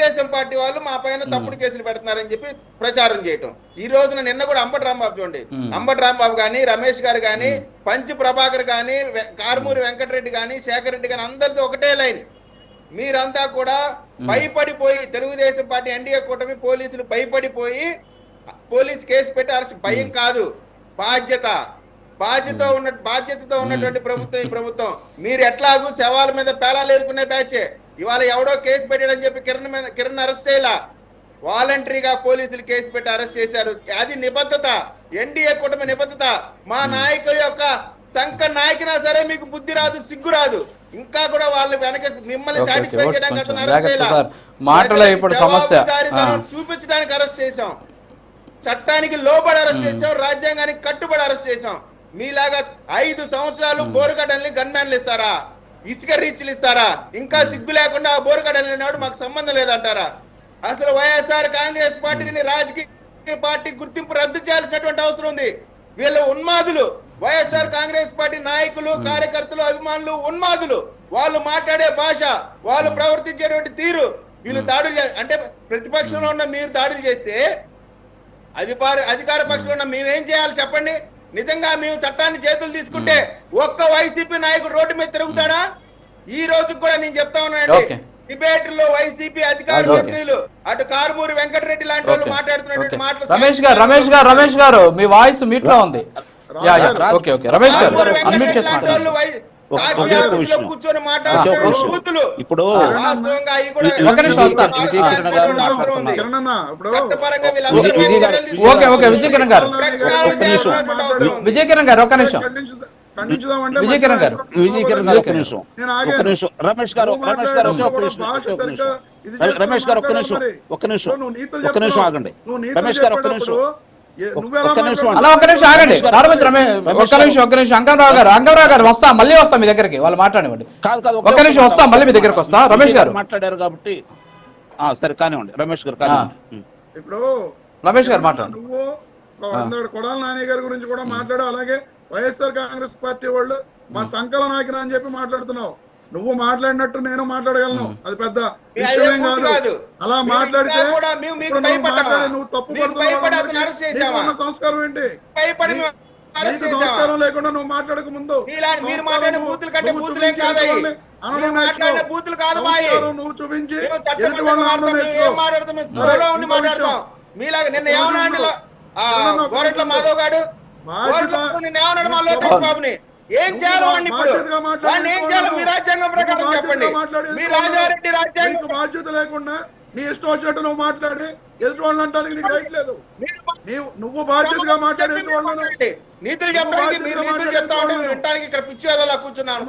Telugu Desam party వాళ్ళు మా పైన తప్పుడు కేసులు పెడుతున్నారని చెప్పి ప్రచారం చేయటం. ఈ రోజున నిన్న కూడా అంబటి రాంబాబు చూడండి, అంబటి రాంబాబు కానీ, రమేష్ గారు కానీ, పంచి ప్రభాకర్ కానీ, కారుమూరి వెంకటరెడ్డి కానీ, శేఖర్ రెడ్డి కానీ, అందరితో ఒకటే లైన్. మీరంతా కూడా భయపడిపోయి, తెలుగుదేశం పార్టీ ఎన్డీఏ కూటమి పోలీసులు భయపడిపోయి పోలీసు కేసు పెట్టి అరెస్ట్. భయం కాదు, బాధ్యతతో ఉన్నటువంటి ప్రభుత్వం ఈ ప్రభుత్వం. మీరు ఎట్లాగూ శవాల మీద పేలాలు ఏరుకునే బ్యాచే. ఇవాళ ఎవడో కేసు పెట్టాడని చెప్పి కిరణ్ అరెస్ట్ చేయలా, వాలంటరీగా పోలీసులు కేసు పెట్టి అరెస్ట్ చేశారు. అది నిబద్ధత, ఎన్డీఏ కూటమి నిబద్ధత. మా నాయకుల యొక్క సంఘ నాయకునా సరే మీకు బుద్ధి రాదు, సిగ్గు రాదు. ఇంకా కూడా వాళ్ళు వెనక మిమ్మల్ని సాటిస్ఫై చేయడానికి అతను అరెస్ట్ చేయాలి, చూపించడానికి అరెస్ట్ చేశాం, చట్టానికి లోబడి అరెస్ట్ చేశాం, రాజ్యాంగానికి కట్టుబడి అరెస్ట్ చేశాం. మీలాగా 5 సంవత్సరాలు బోరుగడ్డల్ని గన్మ్యాన్లు ఇస్తారా, ఇసుక రీచ్లు ఇస్తారా? ఇంకా సిగ్గు లేకుండా ఆ బోరుగడ్డలు నాడు మాకు సంబంధం లేదంటారా? అసలు వైఎస్ఆర్ కాంగ్రెస్ పార్టీని రాజకీయ పార్టీ గుర్తింపు రద్దు చేయాల్సినటువంటి అవసరం ఉంది. వీళ్ళు ఉన్మాదులు, వైఎస్ఆర్ కాంగ్రెస్ పార్టీ నాయకులు, కార్యకర్తలు, అభిమానులు ఉన్మాదులు. వాళ్ళు మాట్లాడే భాష, వాళ్ళు ప్రవర్తించేటువంటి తీరు, వీళ్ళు దాడులు అంటే ప్రతిపక్షంలో ఉన్న మీరు దాడులు చేస్తే అధికార పక్షంలో ఉన్న మేమేం చేయాలి చెప్పండి? నిజంగా మేము చట్టాన్ని చేతులు తీసుకుంటే ఒక్క వైసీపీ నాయకుడు రోడ్డు మీద తిరుగుతాడా? ఈ రోజు కూడా నేను చెప్తా ఉన్నానండి, డిబేట్ లో వైసీపీ అధికార మంత్రులు అటు కారుమూరి వెంకటరెడ్డి లాంటి వాళ్ళు మాట్లాడుతున్నటువంటి మాటలు. రమేష్ గారు మీ వాయిస్ మ్యూట్ లో ఉంది. రమేష్ గారు అన్మ్యూట్ చేసి కూర్చొని మాట్లాడుతున్నారు. ఇప్పుడు విజయకిరణ్ గారు ఒక్క నిమిషం. విజయకిరణ్ గారు రమేష్ గారు ఒక్క నిమిషం ఆగండి. రమేష్ గారు ఒక్క నిమిషం అలా ఒక్క నిమిషం ఆగండి. ఒక్క నిమిషం అంగంరావు గారు వస్తాం, మళ్ళీ వస్తాం మీ దగ్గరికి. వాళ్ళు మాట్లాడండి. ఒక్క నిమిషం వస్తాం, మళ్ళీ మీ దగ్గరకు వస్తాం. రమేష్ గారు మాట్లాడారు కాబట్టి సరే కానివ్వండి. రమేష్ గారు ఇప్పుడు రమేష్ గారు మాట్లాడండి. నువ్వు కొడాల నాని గారి గురించి కూడా మాట్లాడు, అలాగే వైఎస్ఆర్ కాంగ్రెస్ పార్టీ వాళ్ళు మా సంకల నాయకులు అని చెప్పి మాట్లాడుతున్నావు. నువ్వు మాట్లాడినట్టు నేను మాట్లాడగలను, అది పెద్ద విషయమేం కాదు. అలా మాట్లాడితే నువ్వు తప్పు పడుతున్నావు. సంస్కారం ఏంటి? నీకు సంస్కారం లేకుండా నువ్వు మాట్లాడక ముందు నువ్వు చూపించి ఎదుటి వాళ్ళు అనడం నేర్చుకో. మీలాగా నిన్న ఏమన్నా మాధవ్ గారు బాబుని ఏం చేయాలి? మీ రాజ్యాంగం ప్రకారం చెప్పండి. మీ రాజారెడ్డి రాజ్యాంగం బాధ్యత లేకుండా నీ ఇష్టం వచ్చినట్టు నువ్వు మాట్లాడి ఎదుటి వాళ్ళని అంటానికి నీకు రైట్ లేదు. నువ్వు బాధ్యతగా మాట్లాడి ఎదుటి వాళ్ళను నీతులు చెప్పడానికి వినడానికి ఇక్కడ పిచ్చివేదలా కూర్చున్నాను.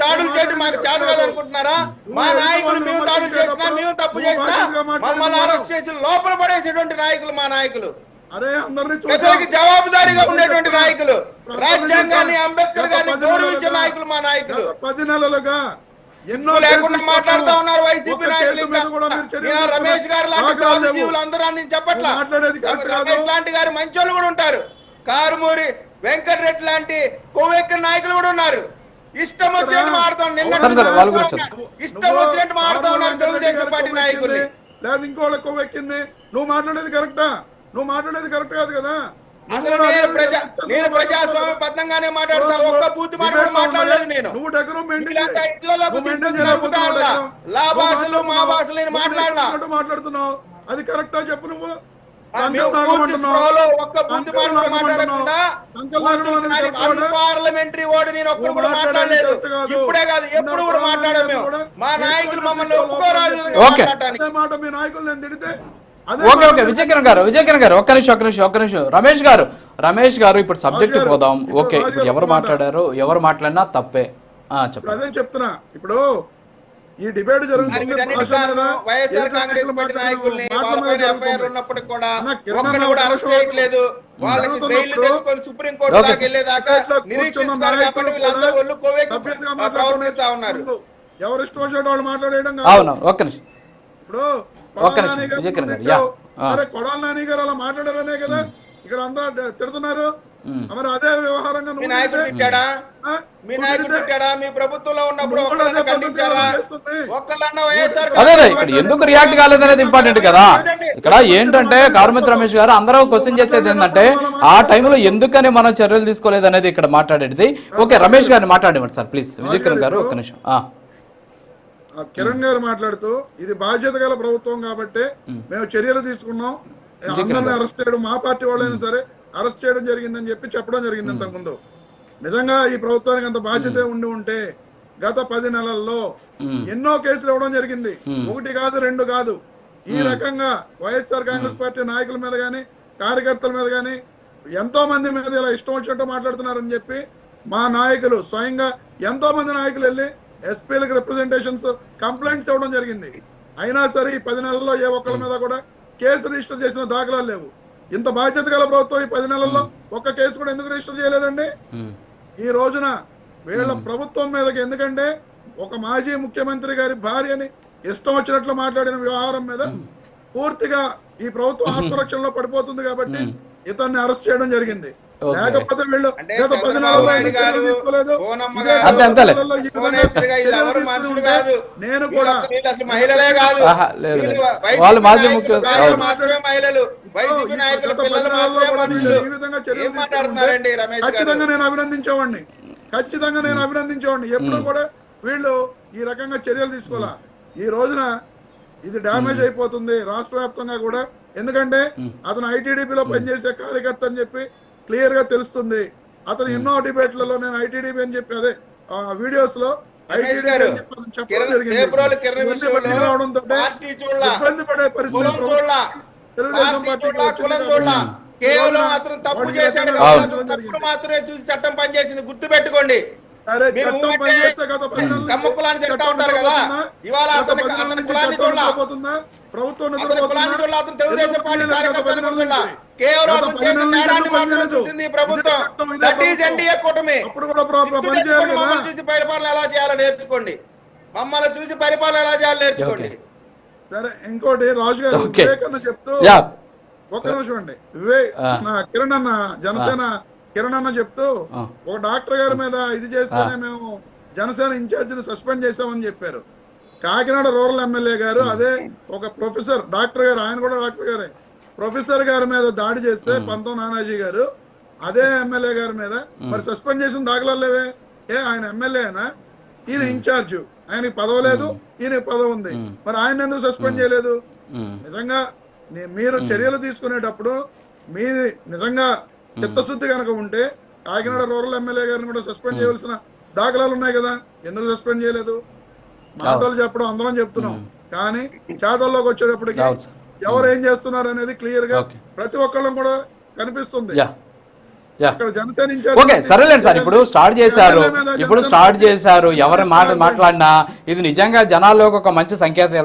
దాడులు చేయడం మాకు చేత కాదు అనుకుంటున్నారా? మా నాయకులు మేము దాడులు చేసినా, మేము తప్పు చేసినా మమ్మల్ని అరెస్ట్ చేసి లోపల పడేసేటువంటి నాయకులు మా నాయకులు. అరే అందరినీ ప్రజలకి జవాబుదారీగా ఉండేటువంటి నాయకులు, రాజ్యాంగాన్ని అంబేద్కర్ గారిని గౌరవించే నాయకులు మా నాయకులు. 10 నెలలుగా ఎన్నో లేకుండా మాట్లాడుతూ ఉన్నారు వైసీపీ నాయకులు. రమేష్ గారు లాంటి జీవులు అందరూ నేను చెప్పట్లా, రమేష్ లాంటి గారు మంచోళ్ళు కూడా ఉంటారు, కారుమూరి వెంకటరెడ్డి లాంటి కోవెక్కిన నాయకులు కూడా ఉన్నారు. ఇష్టం వచ్చినట్టు మారుతాం, ఇష్టం వచ్చినట్టు మారుతా ఉన్నారు తెలుగుదేశం పార్టీ నాయకులు. లేదా ఇంకోళ్ళ కొవ్వెక్కింది, నువ్వు మాట్లాడేది కరెక్టా? నువ్వు మాట్లాడేది కరెక్ట్ కాదు కదా. నేను ప్రజాస్వామ్యబద్ధంగానే మాట్లాడతాను, ఒక్క బూత్ మాట్లాడలేదు నేను. నువ్వు డెకరం మాట్లాడుతున్నావు, అది కరెక్టా చెప్పు. నువ్వు పార్లమెంటరీ ఓటు నేను ఒక్కరు కూడా మాట్లాడలేదు. ఇప్పుడే కాదు, ఎప్పుడు కూడా మాట్లాడాము. మా నాయకులు మమ్మల్ని ఒప్పుకోరాదు. మాట మీ నాయకులు నేను తిడితే విజయకిరణ్ గారు ఒక్క నిమిషం. రమేష్ గారు ఇప్పుడు సబ్జెక్ట్ పోదాం. ఓకే, ఇప్పుడు ఎవరు మాట్లాడారు, ఎవరు మాట్లాడినా తప్పే చెప్పండి. అదే చెప్తున్నా. ఇప్పుడు ఈ డిబేట్ జరుగుతుంది, వైఎస్ఆర్ కాంగ్రెస్ పార్టీ నాయకుల్ని ఉన్నప్పటికి కూడా ఒక్కరిని కూడా అరెస్ట్ చేయట్లేదు. వాళ్ళకి బెయిల్ తెచ్చుకొని సుప్రీం కోర్టు దాకా వెళ్ళేదాకా నిరీక్షిస్తున్నారు కాబట్టి వీళ్ళందరూ ఒళ్ళు కోవేకి ప్రవర్తిస్తా ఉన్నారు. ఎవరు ఇష్టం వచ్చినట్టు వాళ్ళు మాట్లాడేయడం. అవును, ఒక్క నిమిషం. ఇప్పుడు కొడాల నాని గారు అలా మాట్లాడారనే కదా ఇక్కడ అంతా తిడుతున్నారు. మరి అదే వ్యవహారంగా మీ నాయకుడు తిట్టాడా? మీ ప్రభుత్వంలో ఉన్నప్పుడు నువ్వు కూడా ఒక్కళ్ళన్నా అదే పద్ధతి ఖండించారా? చేస్తుంది. ఒక్కళ్ళన్నా వైఎస్ఆర్ అదే ఇక్కడ ఎందుకు రియాక్ట్ కాలేదనేది ఇంపార్టెంట్ కదా. ఇక్కడ ఏంటంటే కారుమతి రమేష్ గారు అందరూ క్వశ్చన్ చేసేది ఏంటంటే ఆ టైంలో ఎందుకని మనం చర్యలు తీసుకోలేదు అనేది ఇక్కడ మాట్లాడేది. ఓకే, రమేష్ గారిని మాట్లాడేవాడు సార్ ప్లీజ్. విజయ్ కిరణ్ గారు ఒక్క నిమిషం. కిరణ్ గారు మాట్లాడుతూ ఇది బాధ్యత గల ప్రభుత్వం కాబట్టి మేము చర్యలు తీసుకున్నాం, అందరిని అరెస్ట్ చేయడం, మా పార్టీ వాళ్ళైనా సరే అరెస్ట్ చేయడం జరిగిందని చెప్పి చెప్పడం జరిగింది ఇంతకుముందు. నిజంగా ఈ ప్రభుత్వానికి అంత బాధ్యత ఉండి ఉంటే గత 10 నెలల్లో ఎన్నో కేసులు ఇవ్వడం జరిగింది. 1 కాదు 2 కాదు. ఈ రకంగా వైఎస్ఆర్ కాంగ్రెస్ పార్టీ నాయకుల మీద గాని కార్యకర్తల మీద గాని ఎంతో మంది మీద ఇలా ఇష్టం వచ్చినట్టు మాట్లాడుతున్నారని చెప్పి మా నాయకులు స్వయంగా ఎంతో మంది నాయకులు వెళ్ళి ఎస్పీలకు రిప్రజెంటేషన్స్ కంప్లైంట్స్ ఇవ్వడం జరిగింది. అయినా సరే ఈ 10 నెలల్లో ఏ ఒక్కరి మీద కూడా కేసు రిజిస్టర్ చేసిన దాఖలాలు లేవు. ఇంత బాధ్యత గల ప్రభుత్వం ఈ 10 నెలల్లో ఒక్క కేసు కూడా ఎందుకు రిజిస్టర్ చేయలేదండి? ఈ రోజున వీళ్ళ ప్రభుత్వం మీదకి, ఎందుకంటే ఒక మాజీ ముఖ్యమంత్రి గారి భార్యని ఇష్టం వచ్చినట్లు మాట్లాడిన వ్యవహారం మీద పూర్తిగా ఈ ప్రభుత్వం ఆత్మరక్షణలో పడిపోతుంది కాబట్టి ఇతన్ని అరెస్ట్ చేయడం జరిగింది. లేకపోతే వీళ్ళు గత 10 నెలల్లో ఎందుకు చర్యలు తీసుకోలేదు? నేను కూడా మహిళలే కాదు, వాళ్ళు మాజీ ముఖ్య మహిళలు ఈ విధంగా చర్యలు తీసుకుంటే ఖచ్చితంగా నేను అభినందించేవాడిని. ఎప్పుడు కూడా వీళ్ళు ఈ రకంగా చర్యలు తీసుకోవాలా. ఈ రోజున ఇది డ్యామేజ్ అయిపోతుంది రాష్ట్ర వ్యాప్తంగా కూడా. ఎందుకంటే అతను ఐటీడీపీలో పనిచేసే కార్యకర్త అని చెప్పి క్లియర్ గా తెలుస్తుంది. అతను ఎన్నో డిబేట్లలో నేను ఐటీడీపీ అని చెప్పి అదే వీడియోస్ లో చెప్పడం జరిగింది. ఇబ్బంది పడే పరిస్థితి తెలుగుదేశం పార్టీకి కేవలం అతను తప్పు చేశాడు మాత్రమే చూసి చట్టం పనిచేసింది, గుర్తు పెట్టుకోండి. కులాన్ని తింటా ఉంటారు కదా, ఇవాళ అతను కులాన్ని చూడాల, ప్రభుత్వం తెలుగుదేశం పార్టీ కేవలం చూసింది ప్రభుత్వం. దట్ ఈజ్ ఎన్డీఏ కూటమి. చూసి పరిపాలన ఎలా చేయాలో నేర్చుకోండి, మమ్మల్ని చూసి పరిపాలన ఎలా చేయాలో నేర్చుకోండి. సరే, ఇంకోటి రాజు గారు వివేకన్న చెప్తూ ఒక్క నిమిషం అండి. కిరణ్ అన్న జనసేన కిరణ్ అన్న చెప్తూ ఒక డాక్టర్ గారి మీద ఇది చేస్తేనే మేము జనసేన ఇన్ఛార్జిని సస్పెండ్ చేసామని చెప్పారు. కాకినాడ రూరల్ ఎమ్మెల్యే గారు అదే ఒక ప్రొఫెసర్ డాక్టర్ గారు, ఆయన కూడా డాక్టర్ గారే, ప్రొఫెసర్ గారి మీద దాడి చేస్తే పంతం నానాజీ గారు అదే ఎమ్మెల్యే గారి మీద మరి సస్పెండ్ చేసిన దాఖలాలు లేవే? ఆయన ఎమ్మెల్యేనా? ఈయన ఇన్ఛార్జ్, ఆయనకి పదవి లేదు, ఈయనకి పదవి ఉంది, మరి ఆయన ఎందుకు సస్పెండ్ చేయలేదు? నిజంగా మీరు చర్యలు తీసుకునేటప్పుడు మీ నిజంగా చిత్తశుద్ధి కనుక ఉంటే కాకినాడ రూరల్ ఎమ్మెల్యే గారిని కూడా సస్పెండ్ చేయవలసిన దాఖలాలు ఉన్నాయి కదా, ఎందుకు సస్పెండ్ చేయలేదు? మాటలు చెప్పడం అందరం చెప్తున్నాం, కానీ చేతల్లోకి వచ్చేటప్పటికి ఎవరు ఏం చేస్తున్నారు అనేది క్లియర్ గా ప్రతి ఒక్కళ్ళం కూడా కనిపిస్తుంది. ఓకే, సరేలేండి సార్. ఇప్పుడు స్టార్ట్ చేశారు ఎవరి మాట మాట్లాడినా ఇది నిజంగా జనాల్లోకి ఒక మంచి సంకేతం.